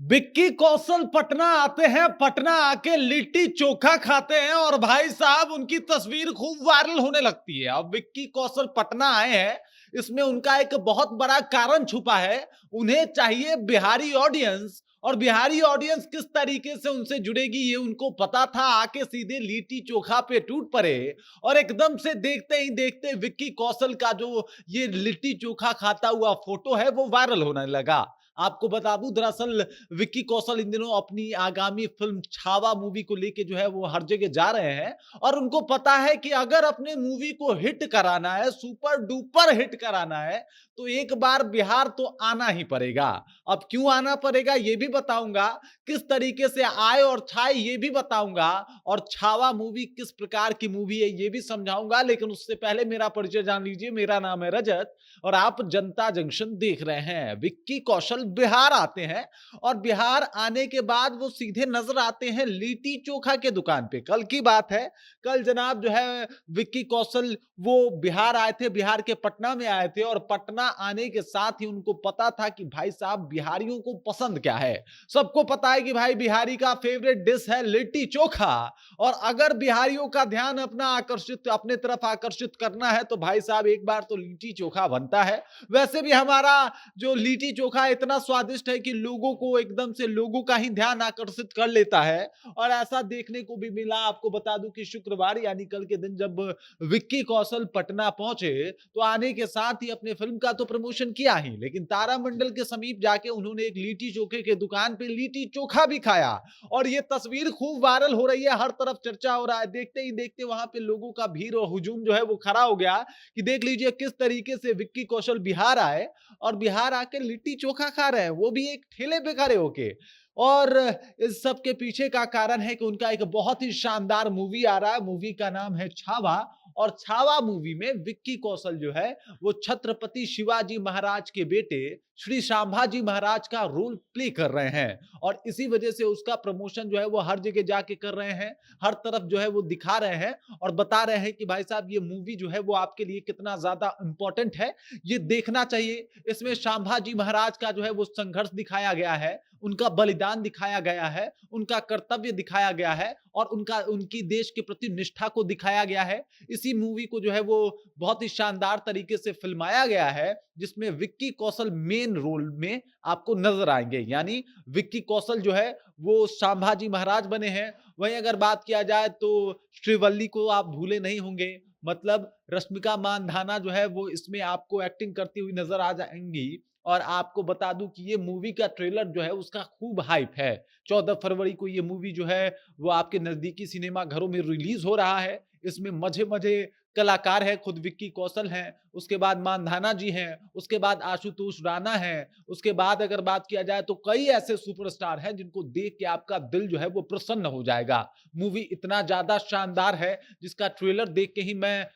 विक्की कौशल पटना आते हैं, पटना आके लिट्टी चोखा खाते हैं और भाई साहब उनकी तस्वीर खूब वायरल होने लगती है। अब विक्की कौशल पटना आए हैं, इसमें उनका एक बहुत बड़ा कारण छुपा है। उन्हें चाहिए बिहारी ऑडियंस और बिहारी ऑडियंस किस तरीके से उनसे जुड़ेगी ये उनको पता था। आके सीधे लिट्टी चोखा पे टूट पड़े और एकदम से देखते ही देखते विक्की कौशल का जो ये लिट्टी चोखा खाता हुआ फोटो है वो वायरल होने लगा। आपको बता दूं, दरअसल विक्की कौशल इन दिनों अपनी आगामी फिल्म छावा मूवी को लेके जो है वो हर जगह जा रहे हैं और उनको पता है कि अगर अपने मूवी को हिट कराना है, सुपर डुपर हिट कराना है, तो एक बार बिहार तो आना ही पड़ेगा। अब क्यों आना पड़ेगा ये भी बताऊंगा, किस तरीके से आए और छाए ये भी बताऊंगा और छावा मूवी किस प्रकार की मूवी है ये भी समझाऊंगा। लेकिन उससे पहले मेरा परिचय जान लीजिए। मेरा नाम है रजत और आप जनता जंक्शन देख रहे हैं। विक्की कौशल बिहार आते हैं और बिहार आने के बाद वो सीधे नजर आते हैं लिट्टी चोखा के दुकान पे। कल की बात है, कल जनाब जो है विक्की कौशल वो बिहार आए थे, बिहार के पटना में आए थे और पटना आने के साथ ही उनको पता था कि भाई साहब बिहारियों को पसंद क्या है। सबको पता है कि भाई बिहारी का फेवरेट डिश है लिट्टी चोखा और अगर बिहारियों का ध्यान अपने तरफ आकर्षित करना है तो भाई साहब एक बार तो लिट्टी चोखा बनता है। वैसे भी हमारा जो लिट्टी चोखा इतना स्वादिष्ट है कि लोगों को एकदम से लोगों का ही ध्यान आकर्षित कर लेता है और ऐसा देखने को भी मिला। आपको बता दूं कि शुक्रवार यानी कल के दिन जब विक्की कौशल पटना पहुंचे तो आने के साथ ही अपने फिल्म का तो प्रमोशन किया ही, लेकिन तारामंडल के समीप जाके उन्होंने एक लिट्टी चोखे के दुकान पे लिट्टी चोखा भी खाया और ये तस्वीर खूब वायरल हो रही है, हर तरफ चर्चा हो रहा है। देखते ही देखते वहां पे लोगों का भीड़ और हुजूम जो है वो खड़ा हो गया कि देख लीजिए किस तरीके से विक्की कौशल बिहार आए और बिहार आके लिट्टी चोखा खा रहे हैं, वो भी एक ठेले पे खड़े होके। और इस सब के पीछे का कारण है कि उनका एक बहुत ही शानदार मूवी आ रहा है। मूवी का नाम है छावा और छावा मूवी में विक्की कौशल जो है वो छत्रपति शिवाजी महाराज के बेटे श्री संभाजी महाराज का रोल प्ले कर रहे हैं और इसी वजह से उसका प्रमोशन जो है वो हर जगह जाके कर रहे हैं, हर तरफ जो है वो दिखा रहे हैं और बता रहे हैं कि भाई साहब ये मूवी जो है वो आपके लिए कितना ज्यादा इंपॉर्टेंट है, ये देखना चाहिए। इसमें संभाजी महाराज का जो है वो संघर्ष दिखाया गया है, उनका बलिदान दिखाया गया है, उनका कर्तव्य दिखाया गया है और उनकी देश के प्रति निष्ठा को दिखाया गया है। इसी मूवी को जो है वो बहुत ही शानदार तरीके से फिल्माया गया है जिसमें विक्की कौशल मेन रोल में आपको नजर आएंगे। यानी विक्की कौशल जो है वो संभाजी महाराज बने हैं। वहीं अगर बात किया जाए तो श्रीवल्ली को आप भूले नहीं होंगे, मतलब रश्मिका मानधाना जो है वो इसमें आपको एक्टिंग करती हुई नजर आ जाएंगी। और आपको बता दूं कि ये मूवी का ट्रेलर जो है उसका खूब हाइप है। 14 फरवरी को ये मूवी जो है वो आपके नजदीकी सिनेमा घरों में रिलीज हो रहा है। इसमें मजे मजे कलाकार है, खुद विक्की कौशल हैं, उसके बाद मानधाना जी हैं, उसके बाद आशुतोष राणा हैं, उसके बाद अगर बात किया जाए तो कई ऐसे सुपरस्टार हैं जिनको देख के आपका दिल जो है वो प्रसन्न हो जाएगा। मूवी इतना ज्यादा शानदार है जिसका ट्रेलर देख के ही मैं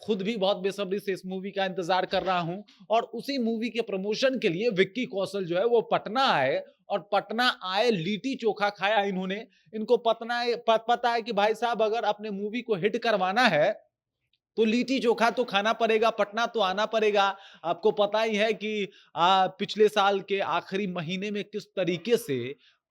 खुद भी बहुत बेसब्री से इस मूवी का इंतजार कर रहा हूं और उसी मूवी के प्रमोशन के लिए विक्की कौशल जो है वो पटना आए और पटना आए लिट्टी चोखा खाया इन्होंने। इनको पता है कि भाई साहब अगर अपने मूवी को हिट करवाना है तो लिट्टी चोखा तो खाना पड़ेगा, पटना तो आना पड़ेगा। आपको पता ही है कि पिछले साल के आखिरी महीने में किस तरीके से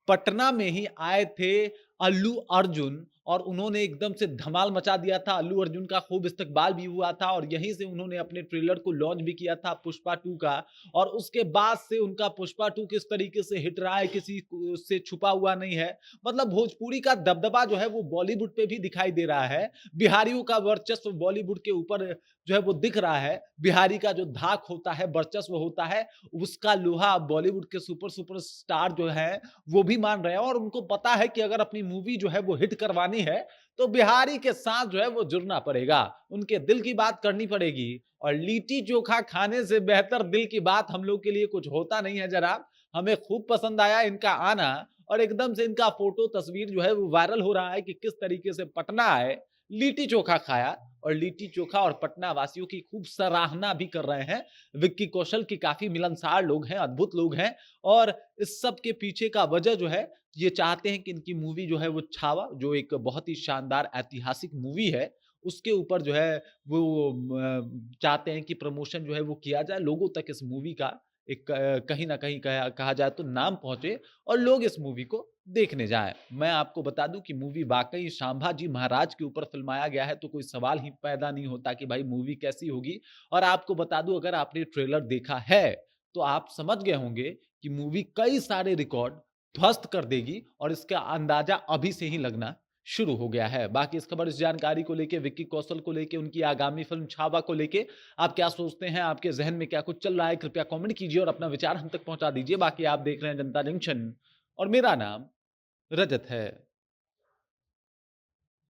पटना में ही आए थे अल्लू अर्जुन और उन्होंने एकदम से धमाल मचा दिया था। अल्लू अर्जुन का खूब इस्तकबाल भी हुआ था और यहीं से उन्होंने अपने ट्रेलर को लॉन्च भी किया था पुष्पा 2 का। और उसके बाद से उनका पुष्पा 2 किस तरीके से हिट रहा है किसी से छुपा हुआ नहीं है। मतलब भोजपुरी का दबदबा जो है वो बॉलीवुड पे भी दिखाई दे रहा है। बिहारियों का वर्चस्व बॉलीवुड के ऊपर जो है वो दिख रहा है। बिहारी का जो धाक होता है, वर्चस्व होता है, उसका लोहा बॉलीवुड के सुपर स्टार जो है वो भी मान रहे हैं और उनको पता है कि अगर अपनी मूवी जो है वो हिट करवानी है तो बिहारी के साथ जो है वो जुड़ना पड़ेगा, उनके दिल की बात करनी पड़ेगी। और लिट्टी चोखा खाने से बेहतर दिल की बात हम लोग के लिए कुछ होता नहीं है जनाब। हमें खूब पसंद आया इनका आना और एकदम से इनका फोटो तस्वीर जो है वो वायरल हो रहा है कि किस तरीके से पटना आए, लिट्टी चोखा खाया और लिट्टी चोखा और पटना वासियों की खूब सराहना भी कर रहे हैं। विक्की कौशल की काफी मिलनसार लोग हैं, अद्भुत लोग हैं और इस सब के पीछे का वजह जो है ये चाहते हैं कि इनकी मूवी जो है वो छावा, जो एक बहुत ही शानदार ऐतिहासिक मूवी है, उसके ऊपर जो है वो चाहते हैं कि प्रमोशन जो है वो किया जाए लोगों तक इस मूवी का। एक कहीं न कहीं कहा कहा जाए तो नाम पहुँचे और लोग इस मूवी को देखने जाएँ। मैं आपको बता दूँ कि मूवी वाक़ई संभाजी महाराज के ऊपर फ़िल्माया गया है, तो कोई सवाल ही पैदा नहीं होता कि भाई मूवी कैसी होगी। और आपको बता दूँ, अगर आपने ट्रेलर देखा है, तो आप समझ गए होंगे कि मूवी कई सारे रिकॉर्ड ध्वस्त कर देगी और इसका अंदाज़ा अभी से ही लगना शुरू हो गया है। बाकी इस खबर, इस जानकारी को लेके, विक्की कौशल को लेके, उनकी आगामी फ़िल्म छावा को लेके आप क्या सोचते हैं? आपके ज़हन में क्या कुछ चल रहा है? कृपया कमेंट कीजिए और अपना विचार हम तक पहुँचा दीजिए। बाकी आप देख रहे हैं जनता जंक्शन और मेरा नाम रजत है।